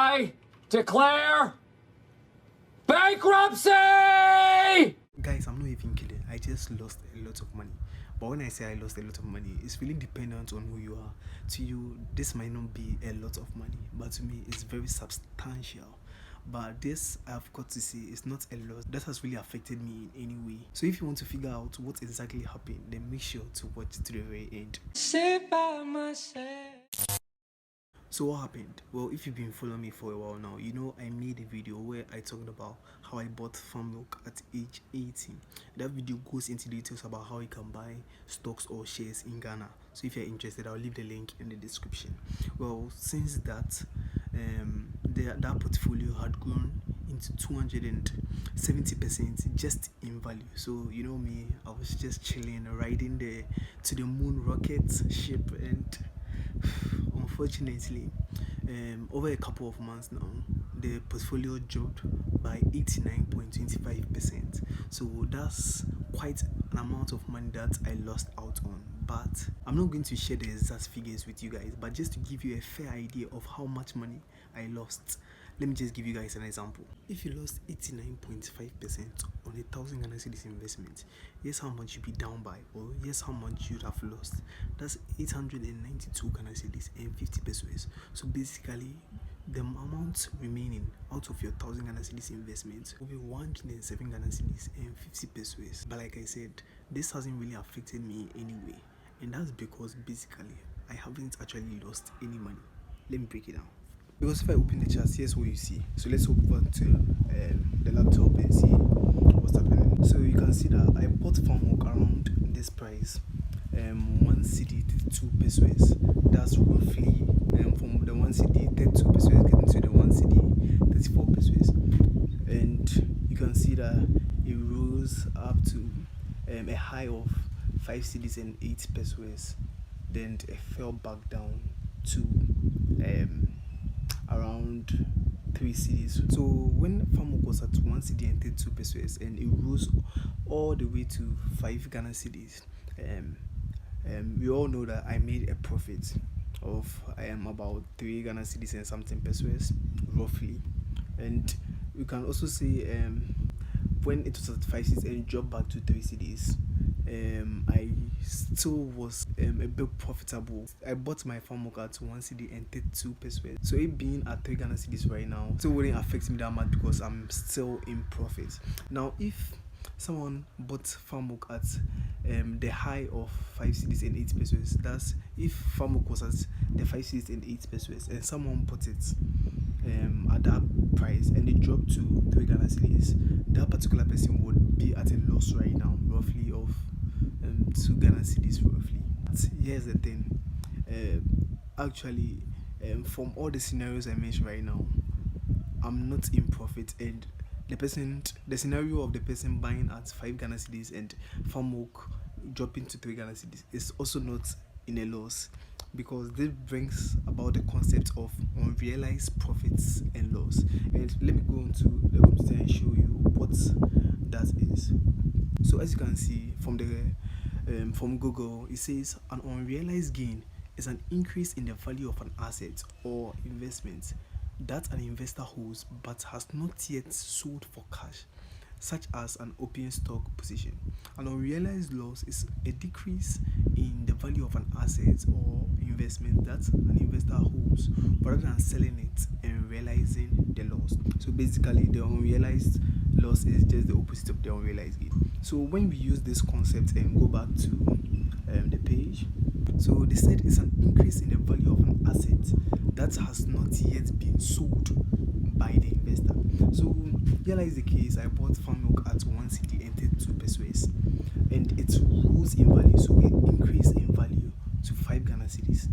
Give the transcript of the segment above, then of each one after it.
I declare bankruptcy! Guys, I'm not even kidding. I just lost a lot of money. But when I say I lost a lot of money, it's really dependent on who you are. To you, this might not be a lot of money, but to me, it's very substantial. But this, I've got to say, is not a loss that has really affected me in any way. So if you want to figure out what exactly happened, then make sure to watch to the very end. Sit by myself. So what happened? Well, if you've been following me for a while now, you know I made a video where I talked about how I bought farm milk at age 18. That video goes into details about how you can buy stocks or shares in Ghana. So if you're interested, I'll leave the link in the description. Well, since that, that portfolio had grown into 270% just in value. So you know me, I was just chilling, riding the to the moon rocket ship, and unfortunately, over a couple of months now, the portfolio dropped by 89.25%. So that's quite an amount of money that I lost out on. But I'm not going to share the exact figures with you guys, but just to give you a fair idea of how much money I lost. Let me just give you guys an example. If you lost 89.5% on 1,000 Ghana cedis investment, here's how much you'd be down by, or here's how much you'd have lost. That's 892 Ghana cedis and 50 pesos. So basically, the amount remaining out of your 1,000 Ghana cedis investment will be 107 Ghana cedis and 50 pesos. But like I said, this hasn't really affected me anyway, and that's because basically I haven't actually lost any money. Let me break it down. Because if I open the chart, here's what you see. So let's hop over to the laptop and see what's happening. So you can see that I bought farm milk around this price, 1 cedi 32 pesos. That's roughly from the 1 cedi 32 pesos getting to the 1 cedi 34 pesos. And you can see that it rose up to a high of 5 cedis and 8 pesos. Then it fell back down to around 3 cedis. So when farm milk was at 1 cedi and 32 pesos, and it rose all the way to 5 Ghana cedis, we all know that I made a profit of about 3 Ghana cedis and something pesos roughly. And you can also see when it was at 5 cedis and it dropped back to 3 cedis, I still was a bit profitable. I bought my farm milk at 1 cedi and 32 pesos. So it being at 3 Ghana cedis right now still wouldn't affect me that much because I'm still in profit. Now if someone bought farm milk at the high of 5 cedis and 8 pesos, that's if farm milk was at the 5 cedis and 8 pesos and someone bought it at that price and it dropped to 3 Ghana cedis, that particular person would be at a loss right now, roughly of 2 Ghana cedis roughly. But here's the thing, actually from all the scenarios I mentioned right now, I'm not in profit, and the scenario of the person buying at 5 Ghana cedis and farm milk dropping to 3 Ghana cedis is also not in a loss, because this brings about the concept of unrealized profits and loss. And let me go into the computer and show you what that is. So as you can see from the from Google, it says an unrealized gain is an increase in the value of an asset or investment that an investor holds but has not yet sold for cash, such as an open stock position. An unrealized loss is a decrease in the value of an asset or investment that an investor holds rather than selling it and realizing the loss. So basically, the unrealized loss is just the opposite of the unrealized gain. So when we use this concept and go back to the page, so they said it's an increase in the value of an asset that has not yet been sold by the investor. So here is the case. I bought farm milk at 1 cedi and 32 pesos, and it rose in value, so it increased in value to 5 Ghana cedis.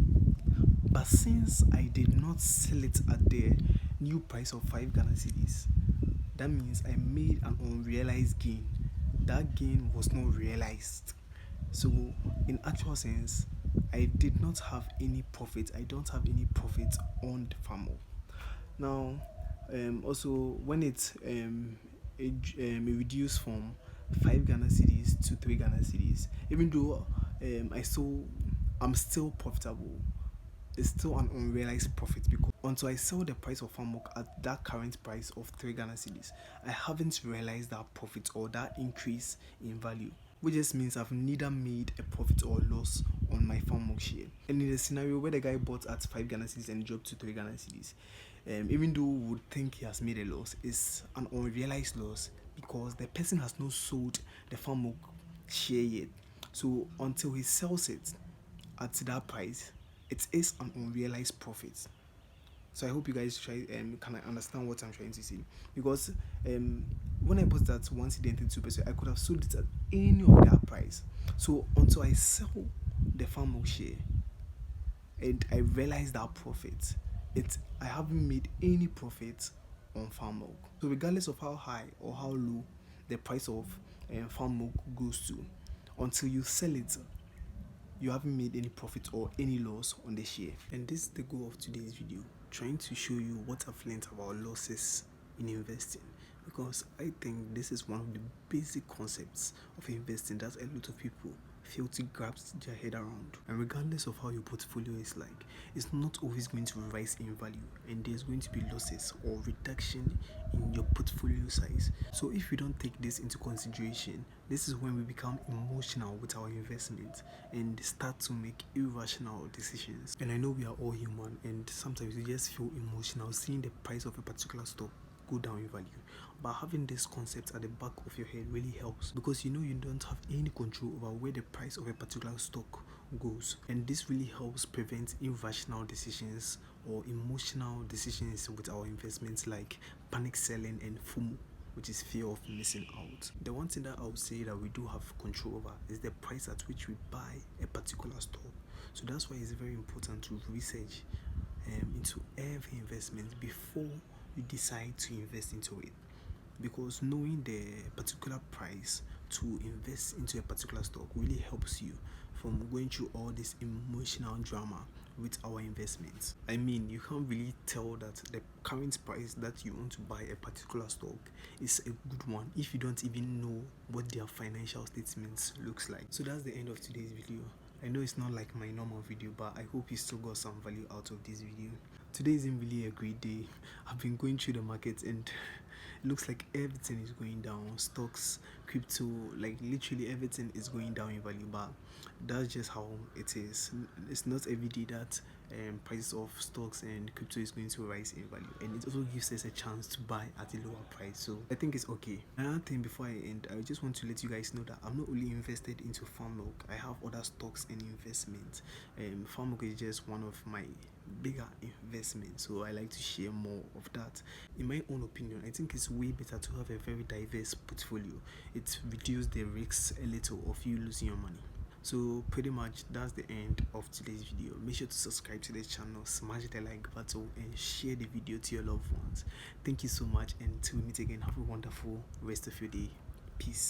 But since I did not sell it at the new price of 5 Ghana cedis, that means I made an unrealized gain. That gain was not realized. So in actual sense, I did not have any profit. I don't have any profit on the farm milk. Now also when it reduced from 5 Ghana cedis to 3 Ghana cedis, even though I'm still profitable, it's still an unrealized profit, because until I sell the price of farm milk at that current price of 3 Ghana cedis, I haven't realized that profit or that increase in value, which just means I've neither made a profit or loss on my farm milk share. And in the scenario where the guy bought at 5 Ghana cedis and dropped to 3 Ghana cedis, even though we would think he has made a loss, it's an unrealized loss because the person has not sold the farm milk share yet. So until he sells it at that price, it is an unrealized profit. So I hope you guys try can understand what I'm trying to say, because when I bought that 1 cedi and 32%, I could have sold it at any of that price. So until I sell the farm milk share and I realize that profit, I haven't made any profit on farm milk. So regardless of how high or how low the price of farm milk goes to, until you sell it, you haven't made any profit or any loss on the share. And this is the goal of today's video, trying to show you what I've learned about losses in investing, because I think this is one of the basic concepts of investing that a lot of people fail to grasp their head around. And regardless of how your portfolio is like, it's not always going to rise in value, and there's going to be losses or reduction in your portfolio size. So if we don't take this into consideration, this is when we become emotional with our investment and start to make irrational decisions. And I know we are all human, and sometimes we just feel emotional seeing the price of a particular stock go down in value. But having this concept at the back of your head really helps, because you know you don't have any control over where the price of a particular stock goes, and this really helps prevent irrational decisions or emotional decisions with our investments, like panic selling and FOMO, which is fear of missing out. The one thing that I would say that we do have control over is the price at which we buy a particular stock. So that's why it's very important to research into every investment before you decide to invest into it, because knowing the particular price to invest into a particular stock really helps you from going through all this emotional drama with our investments. I mean, you can't really tell that the current price that you want to buy a particular stock is a good one if you don't even know what their financial statements looks like. So that's the end of today's video. I know it's not like my normal video, but I hope you still got some value out of this video. Today isn't really a great day. I've been going through the market and it looks like everything is going down. Stocks, crypto, like literally everything is going down in value, but that's just how it is. It's not every day that prices of stocks and crypto is going to rise in value, and it also gives us a chance to buy at a lower price. So I think it's okay. Another thing before I end, I just want to let you guys know that I'm not only invested into farm milk, I have other stocks and investments. Farm milk is just one of my bigger investments, so I like to share more of that. In my own opinion, I think it's way better to have a very diverse portfolio. It reduces the risks a little of you losing your money. So pretty much that's the end of today's video. Make sure to subscribe to this channel, smash the like button, and share the video to your loved ones. Thank you so much, and till we meet again, have a wonderful rest of your day. Peace.